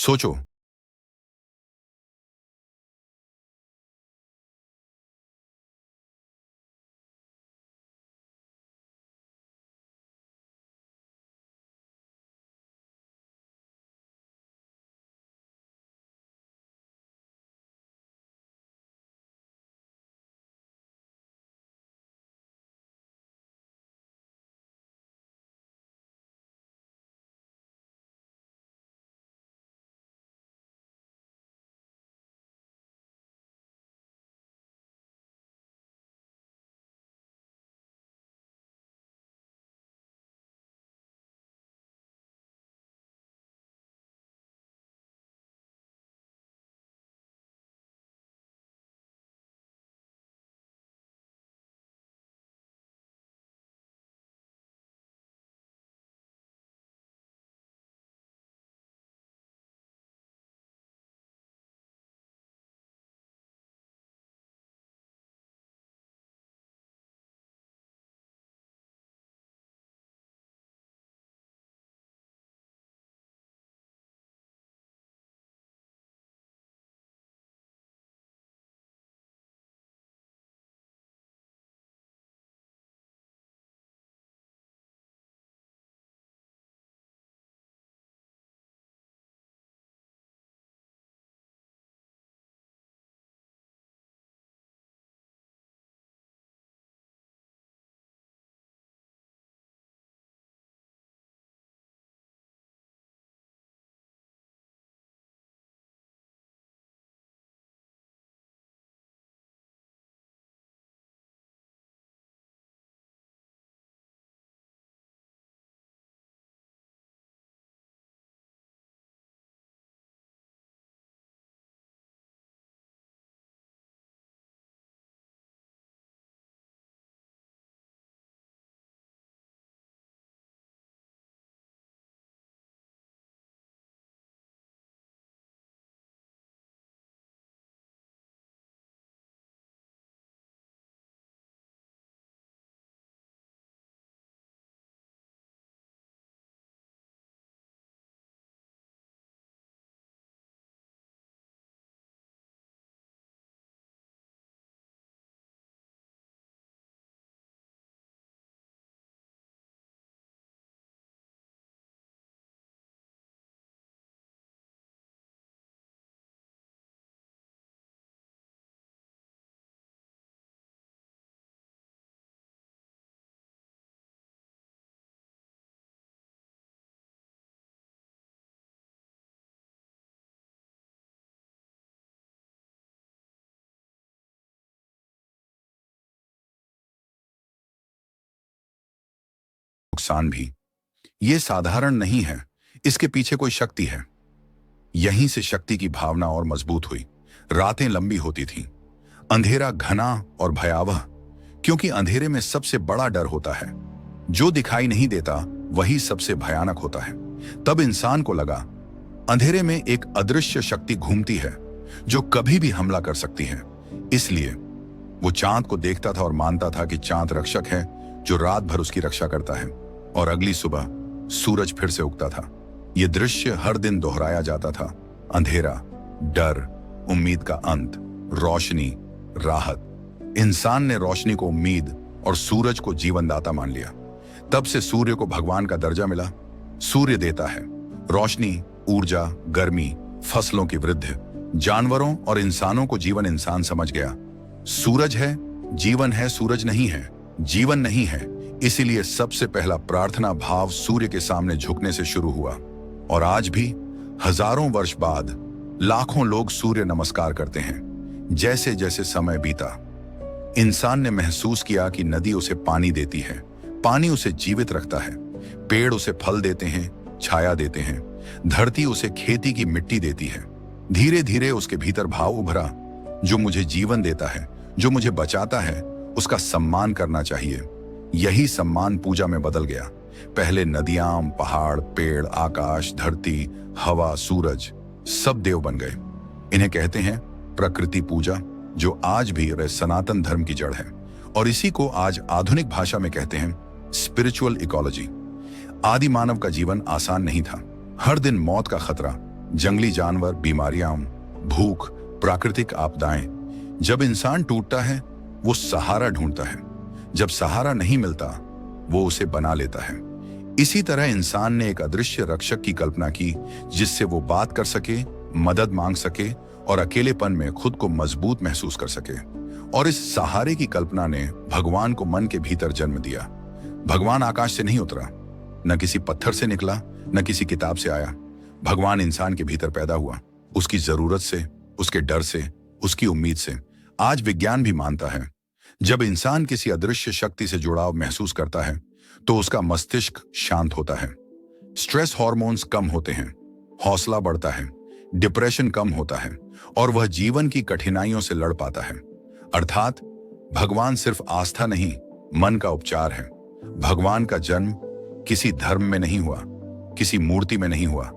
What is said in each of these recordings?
सोचो। नुकसान भी ये साधारण नहीं है, इसके पीछे कोई शक्ति है। यहीं से शक्ति की भावना और मजबूत हुई। रातें लंबी होती थीं, अंधेरा घना और भयावह, क्योंकि अंधेरे में सबसे बड़ा डर होता है। जो दिखाई नहीं देता वही सबसे भयानक होता है। तब इंसान को लगा अंधेरे में एक अदृश्य शक्ति घूमती है जो कभी भी हमला कर सकती है। इसलिए वो चांद को देखता था और मानता था कि चांद रक्षक है जो रात भर उसकी रक्षा करता है। और अगली सुबह सूरज फिर से उगता था। यह दृश्य हर दिन दोहराया जाता था। अंधेरा, डर, उम्मीद का अंत, रोशनी, राहत। इंसान ने रोशनी को उम्मीद और सूरज को जीवनदाता मान लिया। तब से सूर्य को भगवान का दर्जा मिला। सूर्य देता है रोशनी, ऊर्जा, गर्मी, फसलों की वृद्धि, जानवरों और इंसानों को जीवन इंसान समझ गया। सूरज है, जीवन है, सूरज नहीं है, जीवन नहीं है। इसीलिए सबसे पहला प्रार्थना भाव सूर्य के सामने झुकने से शुरू हुआ। और आज भी हजारों वर्ष बाद लाखों लोग सूर्य नमस्कार करते हैं। जैसे जैसे समय बीता, इंसान ने महसूस किया कि नदी उसे पानी देती है, पानी उसे जीवित रखता है, पेड़ उसे फल देते हैं, छाया देते हैं, धरती उसे खेती की मिट्टी देती है। धीरे धीरे उसके भीतर भाव उभरा, जो मुझे जीवन देता है, जो मुझे बचाता है, उसका सम्मान करना चाहिए। यही सम्मान पूजा में बदल गया। पहले नदियां, पहाड़, पेड़, आकाश, धरती, हवा, सूरज सब देव बन गए। इन्हें कहते हैं प्रकृति पूजा, जो आज भी सनातन धर्म की जड़ है। और इसी को आज आधुनिक भाषा में कहते हैं स्पिरिचुअल इकोलॉजी। आदि मानव का जीवन आसान नहीं था। हर दिन मौत का खतरा, जंगली जानवर, बीमारियां, भूख, प्राकृतिक आपदाएं। जब इंसान टूटता है वो सहारा ढूंढता है, जब सहारा नहीं मिलता वो उसे बना लेता है। इसी तरह इंसान ने एक अदृश्य रक्षक की कल्पना की जिससे वो बात कर सके, मदद मांग सके और अकेलेपन में खुद को मजबूत महसूस कर सके। और इस सहारे की कल्पना ने भगवान को मन के भीतर जन्म दिया। भगवान आकाश से नहीं उतरा, न किसी पत्थर से निकला, न किसी किताब से आया। भगवान इंसान के भीतर पैदा हुआ, उसकी जरूरत से, उसके डर से, उसकी उम्मीद से। आज विज्ञान भी मानता है, जब इंसान किसी अदृश्य शक्ति से जुड़ाव महसूस करता है तो उसका मस्तिष्क शांत होता है, स्ट्रेस हार्मोन्स कम होते हैं, हौसला बढ़ता है, डिप्रेशन कम होता है और वह जीवन की कठिनाइयों से लड़ पाता है। अर्थात भगवान सिर्फ आस्था नहीं, मन का उपचार है। भगवान का जन्म किसी धर्म में नहीं हुआ, किसी मूर्ति में नहीं हुआ,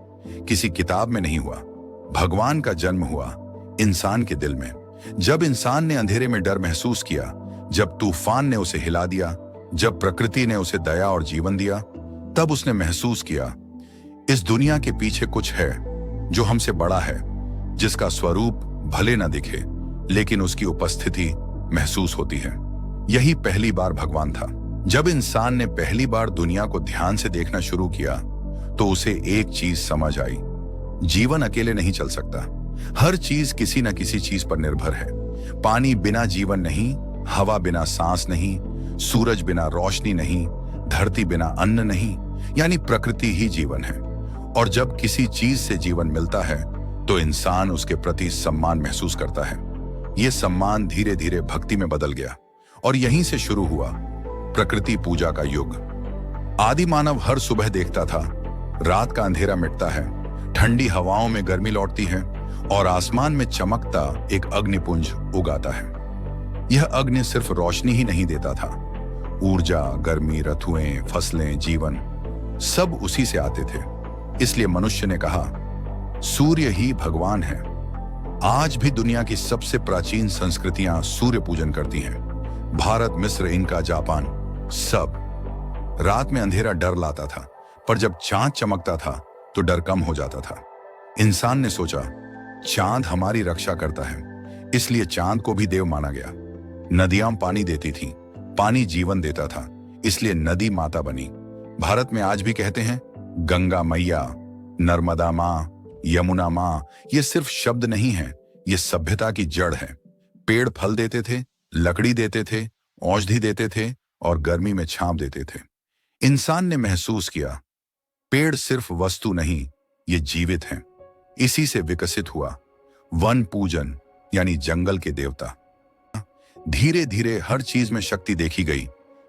किसी किताब में नहीं हुआ। भगवान का जन्म हुआ इंसान के दिल में। जब इंसान ने अंधेरे में डर महसूस किया, जब तूफान ने उसे हिला दिया, जब प्रकृति ने उसे दया और जीवन दिया, तब उसने महसूस किया इस दुनिया के पीछे कुछ है जो हमसे बड़ा है, जिसका स्वरूप भले न दिखे लेकिन उसकी उपस्थिति महसूस होती है। यही पहली बार भगवान था। जब इंसान ने पहली बार दुनिया को ध्यान से देखना शुरू किया तो उसे एक चीज समझ आई, जीवन अकेले नहीं चल सकता। हर चीज किसी न किसी चीज पर निर्भर है। पानी बिना जीवन नहीं, हवा बिना सांस नहीं, सूरज बिना रोशनी नहीं, धरती बिना अन्न नहीं, यानी प्रकृति ही जीवन है। और जब किसी चीज से जीवन मिलता है तो इंसान उसके प्रति सम्मान महसूस करता है। यह सम्मान धीरे धीरे भक्ति में बदल गया और यहीं से शुरू हुआ प्रकृति पूजा का युग। आदि मानव हर सुबह देखता था, रात का अंधेरा मिटता है, ठंडी हवाओं में गर्मी लौटती है और आसमान में चमकता एक अग्निपुंज उगाता है। यह अग्नि सिर्फ रोशनी ही नहीं देता था, ऊर्जा, गर्मी, ऋतुएं, फसलें, जीवन सब उसी से आते थे। इसलिए मनुष्य ने कहा, सूर्य ही भगवान है। आज भी दुनिया की सबसे प्राचीन संस्कृतियां सूर्य पूजन करती हैं। भारत, मिस्र, इनका, जापान, सब। रात में अंधेरा डर लाता था, पर जब चांद चमकता था तो डर कम हो जाता था। इंसान ने सोचा, चांद हमारी रक्षा करता है, इसलिए चांद को भी देव माना गया। नदियां पानी देती थीं, पानी जीवन देता था, इसलिए नदी माता बनी। भारत में आज भी कहते हैं, गंगा मैया, नर्मदा माँ, यमुना माँ। ये सिर्फ शब्द नहीं है, ये सभ्यता की जड़ है। पेड़ फल देते थे, लकड़ी देते थे, औषधि देते थे और गर्मी में छांव देते थे। इंसान ने महसूस किया, पेड़ सिर्फ वस्तु नहीं, ये जीवित हैं। इसी से विकसित हुआ वन पूजन, यानी जंगल के देवता। धीरे धीरे हर चीज में शक्ति देखी गई।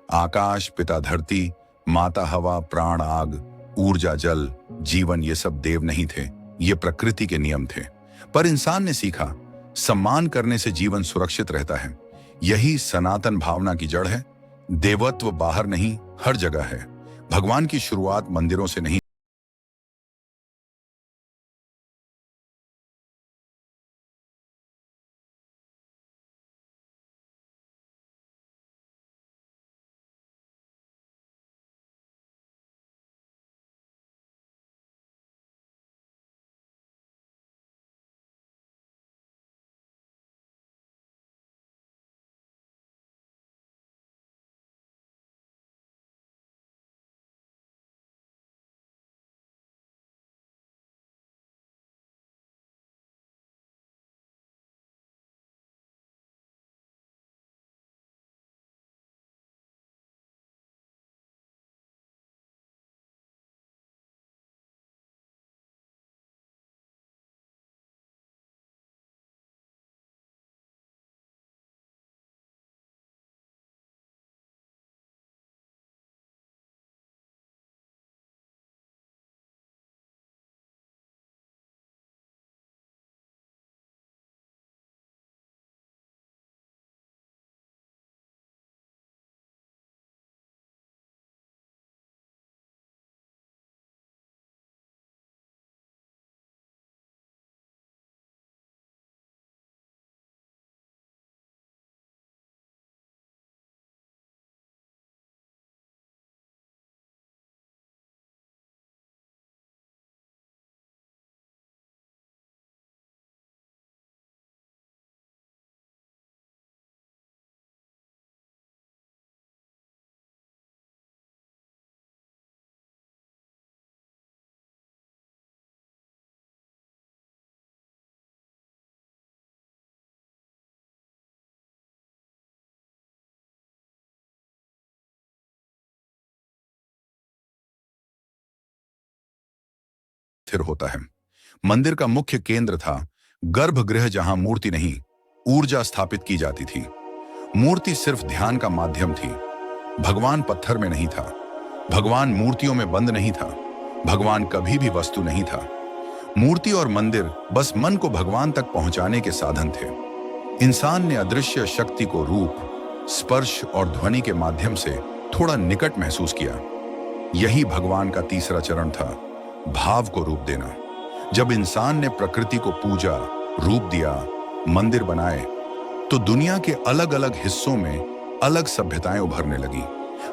आकाश पिता धरती, माता हवा, प्राण आग, ऊर्जा जल, जीवन, ये सब देव नहीं थे, ये प्रकृति के नियम थे। पर इंसान ने सीखा, सम्मान करने से जीवन सुरक्षित रहता है। यही सनातन भावना की जड़ है। देवत्व बाहर नहीं, हर जगह है। भगवान की शुरुआत मंदिरों से नहीं स्थिर होता है। मंदिर का मुख्य केंद्र था गर्भगृह, जहां मूर्ति नहीं, ऊर्जा स्थापित की जाती थी। मूर्ति सिर्फ ध्यान का माध्यम थी। भगवान पत्थर में नहीं था, भगवान मूर्तियों में बंद नहीं था, भगवान कभी भी वस्तु नहीं था। मूर्ति और मंदिर बस मन को भगवान तक पहुंचाने के साधन थे। इंसान ने अदृश्य शक्ति को रूप, स्पर्श और ध्वनि के माध्यम से थोड़ा निकट महसूस किया। यही भगवान का तीसरा चरण था, भाव को रूप देना। जब इंसान ने प्रकृति को पूजा, रूप दिया, मंदिर बनाए, तो दुनिया के अलग अलग हिस्सों में अलग सभ्यताएं उभरने लगी।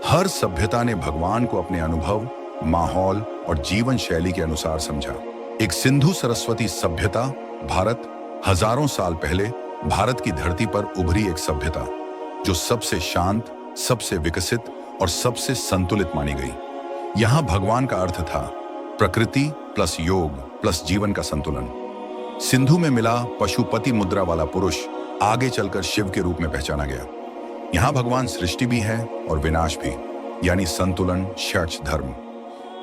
हर सभ्यता ने भगवान को अपने अनुभव, माहौल और जीवन शैली के अनुसार समझा। एक सिंधु सरस्वती सभ्यता, भारत, हजारों साल पहले भारत की धरती पर उभरी एक सभ्यता जो सबसे शांत, सबसे विकसित और सबसे संतुलित मानी गई। यहां भगवान का अर्थ था प्रकृति प्लस योग प्लस जीवन का संतुलन। सिंधु में मिला पशुपति मुद्रा वाला पुरुष आगे चलकर शिव के रूप में पहचाना गया। यहां भगवान सृष्टि भी है और विनाश भी, यानी संतुलन, षट् धर्म।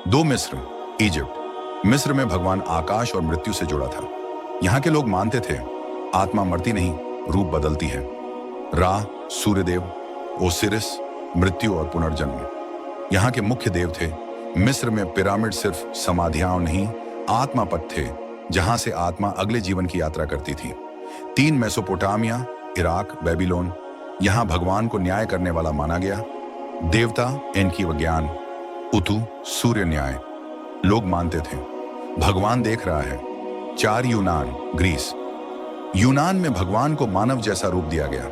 दो मिस्र, इजिप्ट। मिस्र में भगवान आकाश और मृत्यु से जुड़ा था। यहां के लोग मानते थे आत्मा मरती नहीं, रूप बदलती है। रा, सूर्यदेव, ओसिरिस, मृत्यु और पुनर्जन्म यहां के मुख्य देव थे। मिस्र में पिरामिड सिर्फ समाधियां नहीं, आत्मा पथ थे, जहां से आत्मा अगले जीवन की यात्रा करती थी। 3 मेसोपोटामिया, इराक, बेबीलोन, यहां भगवान को न्याय करने वाला माना गया। देवता, एनकी विज्ञान, उतु, सूर्य न्याय। लोग मानते थे भगवान देख रहा है। 4 यूनान, ग्रीस। यूनान में भगवान को मानव जैसा रूप दिया गया।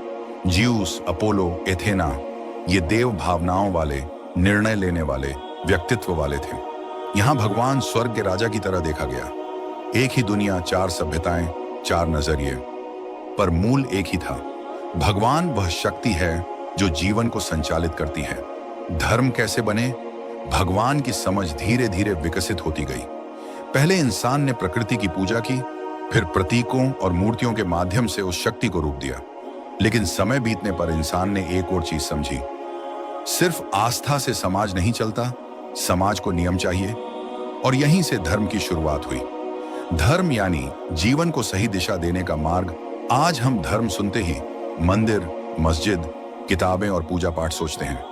ज्यूस, अपोलो, एथेना, ये देव भावनाओं वाले, निर्णय लेने वाले, व्यक्तित्व वाले थे। यहां भगवान स्वर्ग के राजा की तरह देखा गया। एक ही दुनिया, 4 सभ्यताएं, 4 नजरिए, पर मूल एक ही था। भगवान वह शक्ति है जो जीवन को संचालित करती है। धर्म कैसे बने? भगवान की समझ धीरे धीरे विकसित होती गई। पहले इंसान ने प्रकृति की पूजा की, फिर प्रतीकों और मूर्तियों के माध्यम से उस शक्ति को रूप दिया। लेकिन समय बीतने पर इंसान ने एक और चीज समझी, सिर्फ आस्था से समाज नहीं चलता, समाज को नियम चाहिए। और यहीं से धर्म की शुरुआत हुई। धर्म यानी जीवन को सही दिशा देने का मार्ग। आज हम धर्म सुनते ही मंदिर, मस्जिद, किताबें और पूजा पाठ सोचते हैं,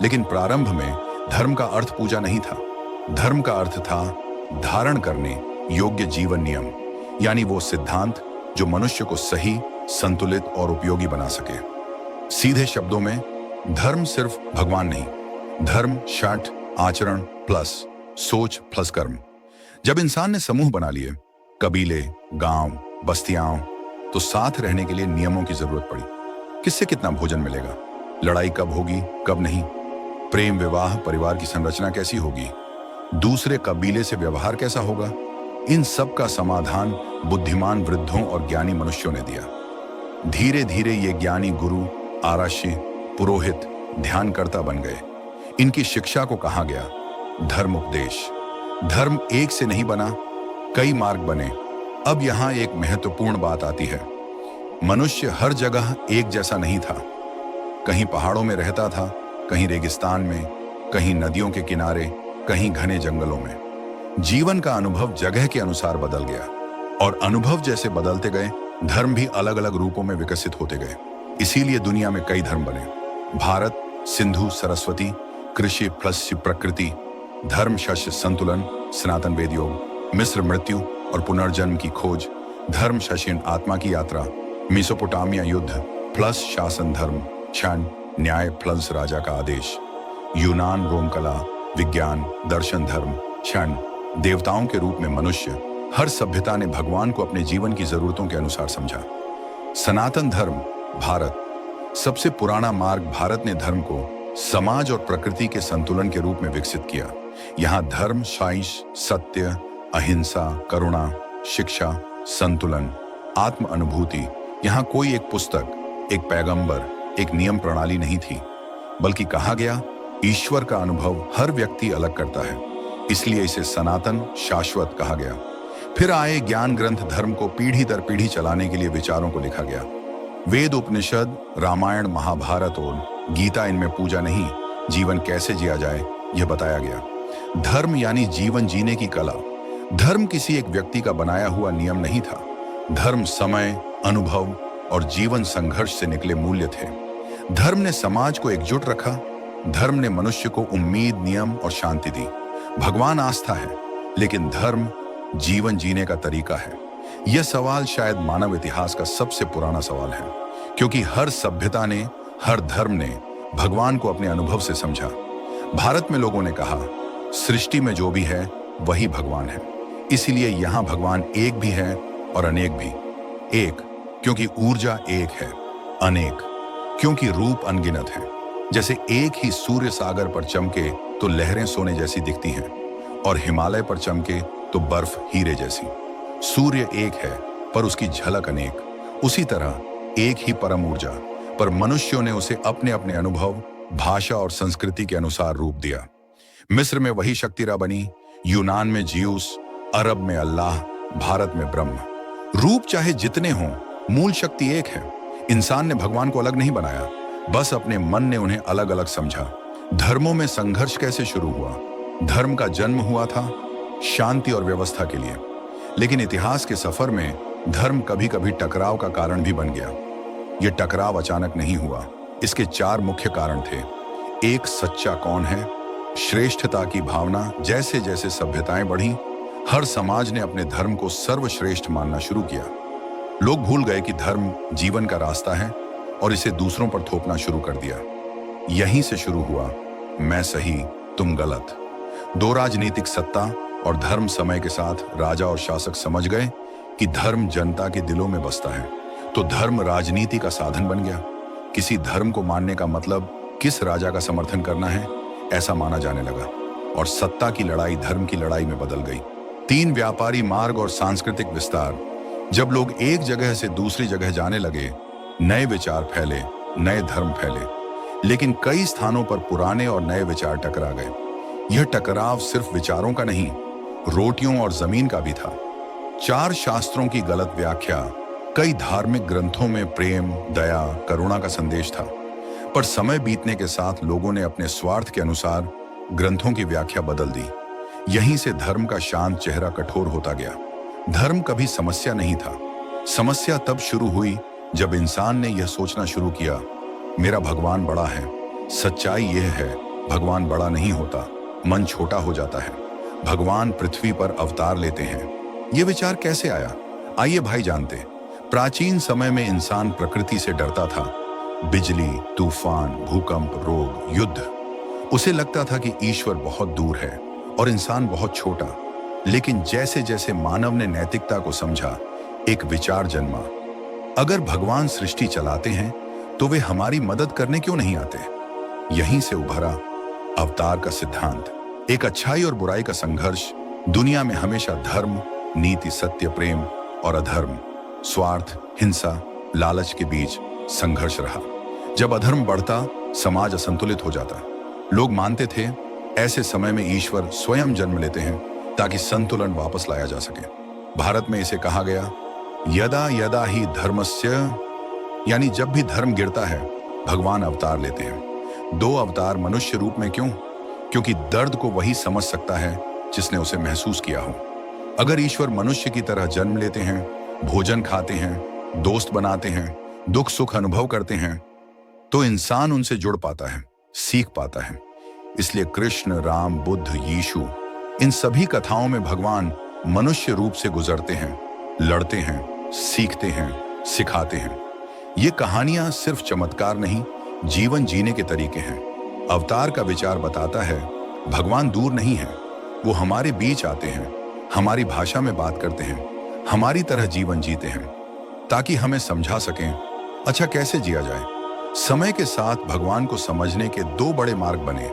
लेकिन प्रारंभ में धर्म का अर्थ पूजा नहीं था। धर्म का अर्थ था धारण करने योग्य जीवन नियम, यानी वो सिद्धांत जो मनुष्य को सही, संतुलित और उपयोगी बना सके। सीधे शब्दों में, धर्म सिर्फ भगवान नहीं, धर्म षट् आचरण प्लस सोच प्लस कर्म। जब इंसान ने समूह बना लिए, कबीले, गांव, बस्तियां, तो साथ रहने के लिए नियमों की जरूरत पड़ी। किससे कितना भोजन मिलेगा, लड़ाई कब होगी, कब नहीं, प्रेम, विवाह, परिवार की संरचना कैसी होगी, दूसरे कबीले से व्यवहार कैसा होगा, इन सब का समाधान बुद्धिमान वृद्धों और ज्ञानी मनुष्यों ने दिया। धीरे धीरे ये ज्ञानी गुरु, आराशी, पुरोहित, ध्यानकर्ता बन गए। इनकी शिक्षा को कहा गया धर्म उपदेश। धर्म एक से नहीं बना, कई मार्ग बने। अब यहां एक महत्वपूर्ण बात आती है, मनुष्य हर जगह एक जैसा नहीं था। कहीं पहाड़ों में रहता था, कहीं रेगिस्तान में, कहीं नदियों के किनारे, कहीं घने जंगलों में। जीवन का अनुभव जगह के अनुसार बदल गया, और अनुभव जैसे बदलते गए, धर्म भी अलग अलग रूपों में विकसित होते गए। इसीलिए दुनिया में कई धर्म बने। भारत, सिंधु सरस्वती, कृषि प्लस प्रकृति, धर्म शस्य संतुलन, सनातन वेद योग, मिस्र मृत्यु और पुनर्जन्म की खोज, धर्म शशिन आत्मा की यात्रा, मेसोपोटामिया युद्ध प्लस शासन धर्म, क्षण न्याय प्लस राजा का आदेश, यूनान रोम कला, विज्ञान, दर्शन धर्म, क्षण देवताओं के रूप में मनुष्य। हर सभ्यता ने भगवान को अपने जीवन की जरूरतों के अनुसार समझा। सनातन धर्म, भारत, सबसे पुराना मार्ग। भारत ने धर्म को समाज और प्रकृति के संतुलन के रूप में विकसित किया। यहाँ धर्म शाइश, सत्य, अहिंसा, करुणा, शिक्षा, संतुलन, आत्म अनुभूति। यहाँ कोई एक पुस्तक, एक पैगंबर, एक नियम प्रणाली नहीं थी, बल्कि कहा गया ईश्वर का अनुभव हर व्यक्ति अलग करता है, इसलिए इसे सनातन, शाश्वत कहा गया। फिर आए ज्ञान ग्रंथ, धर्म को पीढ़ी दर पीढ़ी चलाने के लिए विचारों को लिखा गया। वेद, उपनिषद, रामायण, महाभारत और गीता, इनमें पूजा नहीं, जीवन कैसे जिया जाए यह बताया गया। धर्म यानी जीवन जीने की कला। धर्म किसी एक व्यक्ति का बनाया हुआ नियम नहीं था। धर्म समय, अनुभव और जीवन संघर्ष से निकले मूल्य थे। धर्म ने समाज को एकजुट रखा। धर्म ने मनुष्य को उम्मीद, नियम और शांति दी। भगवान आस्था है, लेकिन धर्म जीवन जीने का तरीका है। यह सवाल शायद मानव इतिहास का सबसे पुराना सवाल है, क्योंकि हर सभ्यता ने, हर धर्म ने भगवान को अपने अनुभव से समझा। भारत में लोगों ने कहा, सृष्टि में जो भी है वही भगवान है। इसीलिए यहां भगवान एक भी है और अनेक भी। एक क्योंकि ऊर्जा एक है, अनेक क्योंकि रूप अनगिनत है। जैसे एक ही सूर्य सागर पर चमके तो लहरें सोने जैसी दिखती हैं, और हिमालय पर चमके तो बर्फ हीरे जैसी। सूर्य एक है पर उसकी झलक अनेक। उसी तरह एक ही परम ऊर्जा, पर मनुष्यों ने उसे अपने अपने अनुभव, भाषा और संस्कृति के अनुसार रूप दिया। मिस्र में वही शक्तिरा बनी, यूनान में जियूस, अरब में अल्लाह, भारत में ब्रह्म। रूप चाहे जितने हों, मूल शक्ति एक है। इंसान ने भगवान को अलग नहीं बनाया, बस अपने मन ने उन्हें अलग अलग समझा। धर्मों में संघर्ष कैसे शुरू हुआ? धर्म का जन्म हुआ था शांति और व्यवस्था के लिए, लेकिन इतिहास के सफर में धर्म कभी कभी टकराव का कारण भी बन गया। यह टकराव अचानक नहीं हुआ, इसके 4 मुख्य कारण थे। एक, सच्चा कौन है? श्रेष्ठता की भावना। जैसे जैसे सभ्यताएं बढ़ी, हर समाज ने अपने धर्म को सर्वश्रेष्ठ मानना शुरू किया। लोग भूल गए कि धर्म जीवन का रास्ता है और इसे दूसरों पर थोपना शुरू कर दिया। यहीं से शुरू हुआ मैं सही, तुम गलत। 2, राजनीतिक सत्ता और धर्म। समय के साथ राजा और शासक समझ गए कि धर्म जनता के दिलों में बसता है, तो धर्म राजनीति का साधन बन गया। किसी धर्म को मानने का मतलब किस राजा का समर्थन करना है, ऐसा माना जाने लगा, और सत्ता की लड़ाई धर्म की लड़ाई में बदल गई। 3, व्यापारी मार्ग और सांस्कृतिक विस्तार। जब लोग एक जगह से दूसरी जगह जाने लगे, नए विचार फैले, नए धर्म फैले, लेकिन कई स्थानों पर पुराने और नए विचार टकरा गए। यह टकराव सिर्फ विचारों का नहीं, रोटियों और जमीन का भी था। 4 शास्त्रों की गलत व्याख्या। कई धार्मिक ग्रंथों में प्रेम, दया, करुणा का संदेश था, पर समय बीतने के साथ लोगों ने अपने स्वार्थ के अनुसार ग्रंथों की व्याख्या बदल दी। यहीं से धर्म का शांत चेहरा कठोर होता गया। धर्म कभी समस्या नहीं था। समस्या तब शुरू हुई जब इंसान ने यह सोचना शुरू किया, मेरा भगवान बड़ा है। सच्चाई यह है, भगवान बड़ा नहीं होता, मन छोटा हो जाता है। भगवान पृथ्वी पर अवतार लेते हैं। यह विचार कैसे आया? आइए भाई जानते। प्राचीन समय में इंसान प्रकृति से डरता था। बिजली, तूफान, भूकंप, रोग, युद्ध। उसे लगता था कि ईश्वर बहुत दूर है और इंसान बहुत छोटा। लेकिन जैसे जैसे मानव ने नैतिकता को समझा, एक विचार जन्मा, अगर भगवान सृष्टि चलाते हैं तो वे हमारी मदद करने क्यों नहीं आते? यहीं से उभरा अवतार का सिद्धांत। एक अच्छाई और बुराई का संघर्ष। दुनिया में हमेशा धर्म, नीति, सत्य, प्रेम और अधर्म, स्वार्थ, हिंसा, लालच के बीच संघर्ष रहा। जब अधर्म बढ़ता, समाज असंतुलित हो जाता। लोग मानते थे ऐसे समय में ईश्वर स्वयं जन्म लेते हैं ताकि संतुलन वापस लाया जा सके। भारत में इसे कहा गया यदा यदा ही धर्मस्य, यानी जब भी धर्म गिरता है भगवान अवतार लेते हैं। 2 अवतार मनुष्य रूप में क्यों? क्योंकि दर्द को वही समझ सकता है जिसने उसे महसूस किया हो। अगर ईश्वर मनुष्य की तरह जन्म लेते हैं, भोजन खाते हैं, दोस्त बनाते हैं, दुख सुख अनुभव करते हैं, तो इंसान उनसे जुड़ पाता है, सीख पाता है। इसलिए कृष्ण, राम, बुद्ध, यीशु, इन सभी कथाओं में भगवान मनुष्य रूप से गुजरते हैं, लड़ते हैं, सीखते हैं, सिखाते हैं। ये कहानियां सिर्फ चमत्कार नहीं, जीवन जीने के तरीके हैं। अवतार का विचार बताता है भगवान दूर नहीं है, वो हमारे बीच आते हैं, हमारी भाषा में बात करते हैं, हमारी तरह जीवन जीते हैं, ताकि हमें समझा सकें अच्छा कैसे जिया जाए। समय के साथ भगवान को समझने के 2 बड़े मार्ग बने।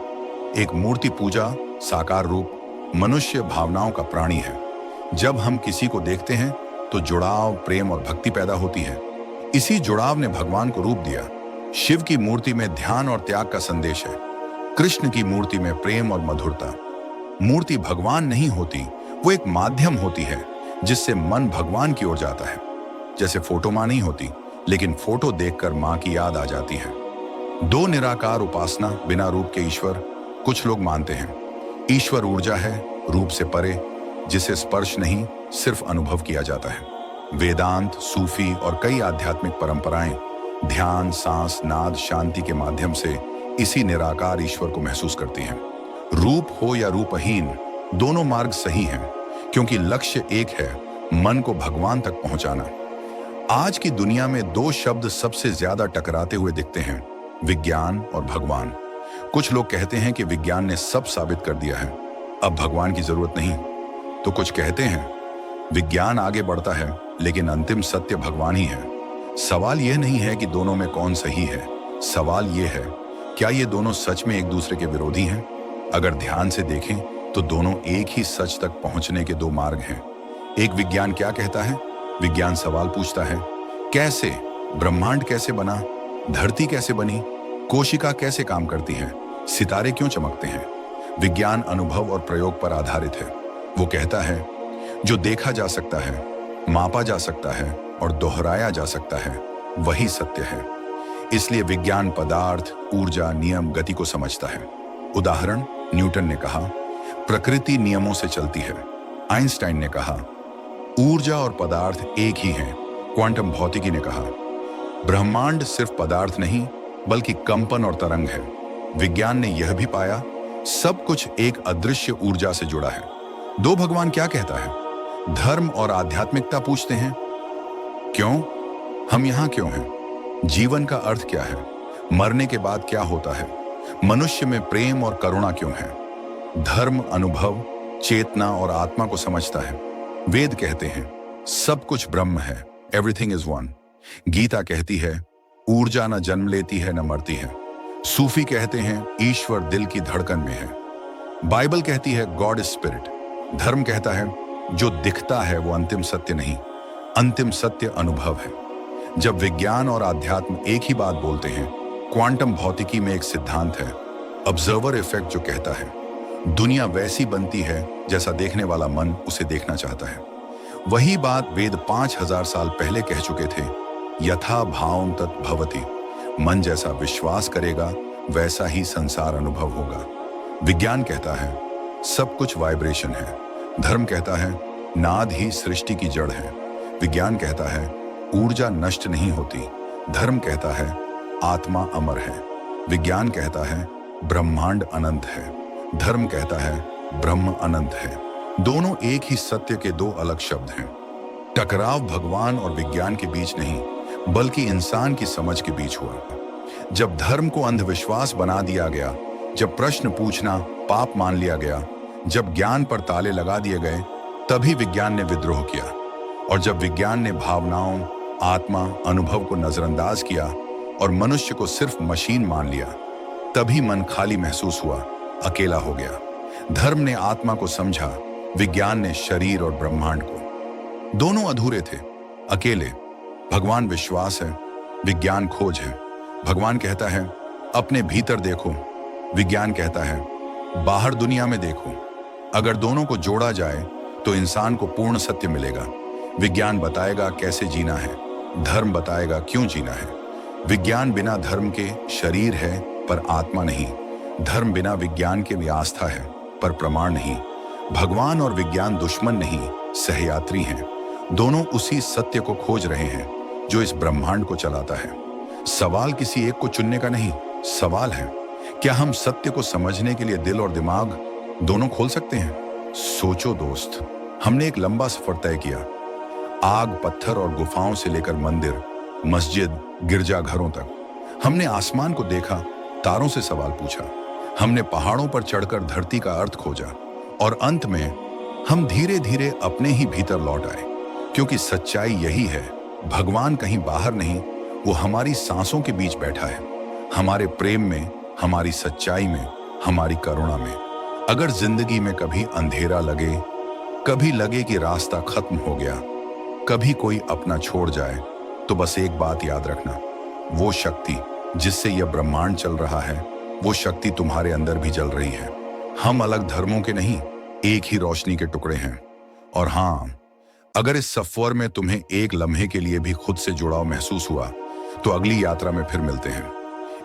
एक, मूर्ति पूजा, साकार रूप। मनुष्य भावनाओं का प्राणी है। जब हम किसी को देखते हैं तो जुड़ाव, प्रेम और भक्ति पैदा होती है। इसी जुड़ाव ने भगवान को रूप दिया। शिव की मूर्ति में ध्यान और त्याग का संदेश है, कृष्ण की मूर्ति में प्रेम और मधुरता। मूर्ति भगवान नहीं होती, वो एक माध्यम होती है जिससे मन भगवान की ओर जाता है। जैसे फोटो मां नहीं होती, लेकिन फोटो देखकर मां की याद आ जाती है। 2, निराकार उपासना, बिना रूप के ईश्वर। कुछ लोग मानते हैं ईश्वर ऊर्जा है, रूप से परे। जिसे स्पर्श नहीं, सिर्फ अनुभव किया जाता है। वेदांत, सूफी और कई आध्यात्मिक परंपराएं ध्यान, सांस, नाद, शांति के माध्यम से इसी निराकार ईश्वर को महसूस करती हैं। रूप हो या रूपहीन, दोनों मार्ग सही हैं, क्योंकि लक्ष्य एक है, मन को भगवान तक पहुंचाना। आज की दुनिया में दो शब्द सबसे ज्यादा टकराते हुए दिखते हैं, विज्ञान और भगवान। कुछ लोग कहते हैं कि विज्ञान ने सब साबित कर दिया है, अब भगवान की जरूरत नहीं। तो कुछ कहते हैं विज्ञान आगे बढ़ता है, लेकिन अंतिम सत्य भगवान ही है। सवाल यह नहीं है कि दोनों में कौन सही है, सवाल यह है क्या ये दोनों सच में एक दूसरे के विरोधी हैं? अगर ध्यान से देखें तो दोनों एक ही सच तक पहुंचने के दो मार्ग हैं। एक विज्ञान क्या कहता है? विज्ञान सवाल पूछता है, कैसे? ब्रह्मांड कैसे बना? धरती कैसे बनी? कोशिका कैसे काम करती है? सितारे क्यों चमकते हैं? विज्ञान अनुभव और प्रयोग पर आधारित है। वो कहता है जो देखा जा सकता है, मापा जा सकता है और दोहराया जा सकता है, वही सत्य है। इसलिए विज्ञान पदार्थ, ऊर्जा, नियम, गति को समझता है। उदाहरण, न्यूटन ने कहा प्रकृति नियमों से चलती है। आइंस्टाइन ने कहा ऊर्जा और पदार्थ एक ही हैं। क्वांटम भौतिकी ने कहा ब्रह्मांड सिर्फ पदार्थ नहीं बल्कि कंपन और तरंग है। विज्ञान ने यह भी पाया सब कुछ एक अदृश्य ऊर्जा से जुड़ा है। दो भगवान क्या कहता है? धर्म और आध्यात्मिकता पूछते हैं क्यों? हम यहां क्यों हैं? जीवन का अर्थ क्या है? मरने के बाद क्या होता है? मनुष्य में प्रेम और करुणा क्यों है? धर्म अनुभव, चेतना और आत्मा को समझता है। वेद कहते हैं सब कुछ ब्रह्म है, एवरीथिंग इज वन। गीता कहती है ऊर्जा न जन्म लेती है न मरती है। सूफी कहते हैं ईश्वर दिल की धड़कन में है। बाइबल कहती है गॉड इज स्पिरिट। धर्म कहता है जो दिखता है वो अंतिम सत्य नहीं, अंतिम सत्य अनुभव है। जब विज्ञान और आध्यात्म एक ही बात बोलते हैं, क्वांटम भौतिकी में एक सिद्धांत है, ऑब्जर्वर इफेक्ट, जो कहता है दुनिया वैसी बनती है जैसा देखने वाला मन उसे देखना चाहता है। वही बात वेद 5000 साल पहले कह चुके थे, यथा भावं तत् भवति। मन जैसा विश्वास करेगा वैसा ही संसार अनुभव होगा। विज्ञान कहता है सब कुछ वाइब्रेशन है। धर्म कहता है नाद ही सृष्टि की जड़ है। विज्ञान कहता है ऊर्जा नष्ट नहीं होती। धर्म कहता है आत्मा अमर है। विज्ञान कहता है ब्रह्मांड अनंत है। धर्म कहता है ब्रह्म अनंत है। दोनों एक ही सत्य के दो अलग शब्द हैं। टकराव भगवान और विज्ञान के बीच नहीं बल्कि इंसान की समझ के बीच हुआ। जब धर्म को अंधविश्वास बना दिया गया, जब प्रश्न पूछना पाप मान लिया गया, जब ज्ञान पर ताले लगा दिए गए, तभी विज्ञान ने विद्रोह किया। और जब विज्ञान ने भावनाओं, आत्मा, अनुभव को नजरअंदाज किया और मनुष्य को सिर्फ मशीन मान लिया, तभी मन खाली महसूस हुआ, अकेला हो गया। धर्म ने आत्मा को समझा, विज्ञान ने शरीर और ब्रह्मांड को। दोनों अधूरे थे, अकेले। भगवान विश्वास है, विज्ञान खोज है। भगवान कहता है अपने भीतर देखो, विज्ञान कहता है बाहर दुनिया में देखो। अगर दोनों को जोड़ा जाए तो इंसान को पूर्ण सत्य मिलेगा। विज्ञान बताएगा कैसे जीना है, धर्म बताएगा क्यों जीना है। विज्ञान बिना धर्म के शरीर है पर आत्मा नहीं। धर्म बिना विज्ञान के भी आस्था है पर प्रमाण नहीं। भगवान और विज्ञान दुश्मन नहीं, सहयात्री हैं। दोनों उसी सत्य को खोज रहे हैं जो इस ब्रह्मांड को चलाता है। सवाल किसी एक को चुनने का नहीं, सवाल है क्या हम सत्य को समझने के लिए दिल और दिमाग दोनों खोल सकते हैं? सोचो दोस्त, हमने एक लंबा सफर तय किया, आग, पत्थर और गुफाओं से लेकर मंदिर, मस्जिद, गिरजाघरों तक। हमने आसमान को देखा, तारों से सवाल पूछा, हमने पहाड़ों पर चढ़कर धरती का अर्थ खोजा और अंत में हम धीरे धीरे अपने ही भीतर लौट आए। क्योंकि सच्चाई यही है, भगवान कहीं बाहर नहीं, वो हमारी सांसों के बीच बैठा है, हमारे प्रेम में, हमारी सच्चाई में, हमारी करुणा में। अगर जिंदगी में कभी अंधेरा लगे, कभी लगे कि रास्ता खत्म हो गया, कभी कोई अपना छोड़ जाए, तो बस एक बात याद रखना, वो शक्ति जिससे यह ब्रह्मांड चल रहा है, वो शक्ति तुम्हारे अंदर भी जल रही है। हम अलग धर्मों के नहीं, एक ही रोशनी के टुकड़े हैं। और हाँ, अगर इस सफर में तुम्हें एक लम्हे के लिए भी खुद से जुड़ाव महसूस हुआ, तो अगली यात्रा में फिर मिलते हैं।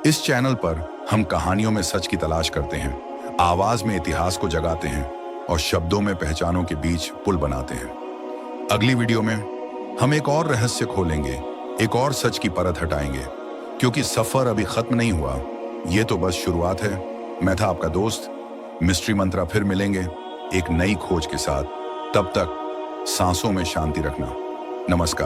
इस चैनल पर हम कहानियों में सच की तलाश करते हैं, आवाज में इतिहास को जगाते हैं और शब्दों में पहचानों के बीच पुल बनाते हैं। अगली वीडियो में हम एक और रहस्य खोलेंगे, एक और सच की परत हटाएंगे, क्योंकि सफर अभी खत्म नहीं हुआ, ये तो बस शुरुआत है। मैं था आपका दोस्त मिस्ट्री मंत्रा। फिर मिलेंगे एक नई खोज के साथ। तब तक सांसों में शांति रखना। नमस्कार।